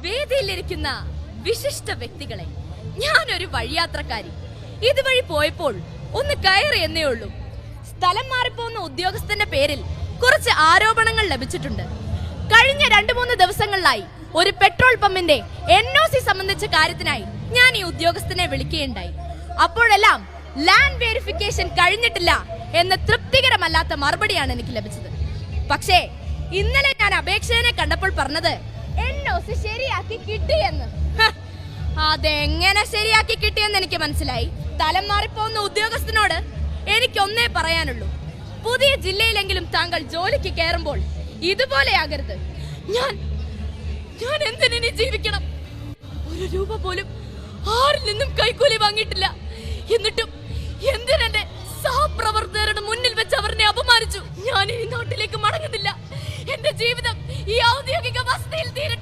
വേദിയിലിരിക്കുന്ന വിശിഷ്ട വ്യക്തികളെ, ഞാനൊരു വഴിയാത്രക്കാരി. ഇതുവഴി പോയപ്പോൾ ഒന്ന് കയറി എന്നേ ഉള്ളൂ. സ്ഥലം മാറിപ്പോകുന്ന ഉദ്യോഗസ്ഥന്റെ പേരിൽ കുറച്ച് ആരോപണങ്ങൾ ലഭിച്ചിട്ടുണ്ട്. കഴിഞ്ഞ 2-3 ദിവസങ്ങളിലായി ഒരു പെട്രോൾ പമ്പിന്റെ NOC സംബന്ധിച്ച കാര്യത്തിനായി ഞാൻ ഈ ഉദ്യോഗസ്ഥനെ വിളിക്കുകയുണ്ടായി. അപ്പോഴെല്ലാം ലാൻഡ് വെരിഫിക്കേഷൻ കഴിഞ്ഞിട്ടില്ല എന്ന തൃപ്തികരമല്ലാത്ത മറുപടിയാണ് എനിക്ക് ലഭിച്ചത്. പക്ഷേ ഇന്നലെ ഞാൻ അപേക്ഷകനെ കണ്ടപ്പോൾ പറഞ്ഞത് NOC ശരിയാക്കി കിട്ടിയെന്ന്. അതെങ്ങനെ ശരിയാക്കി കിട്ടിയെന്ന് എനിക്ക് മനസ്സിലായി. തലം മാറിപ്പോകുന്ന ഉദ്യോഗസ്ഥനോട് എനിക്കൊന്നേ പറയാനുള്ളൂ, പുതിയ ജില്ലയിലെങ്കിലും താങ്കൾ ജോലിക്ക് കയറുമ്പോൾ ഇതുപോലെയാകരുത്. ഞാൻ എന്തിനി ജീവിക്കണം? 1 രൂപ പോലും ആരിൽ നിന്നും കൈക്കൂലി വാങ്ങിയിട്ടില്ല. എന്നിട്ടും എന്തിനെന്റെ സഹപ്രവർത്തകരുടെ മുന്നിൽ വെച്ച് അവരെ അപമാനിച്ചു? ഞാൻ ഈ നാട്ടിലേക്ക് മടങ്ങുന്നില്ല. എന്റെ ജീവിതം ഈ ഔദ്യോഗിക വസതിയിൽ തീരട്ടെ.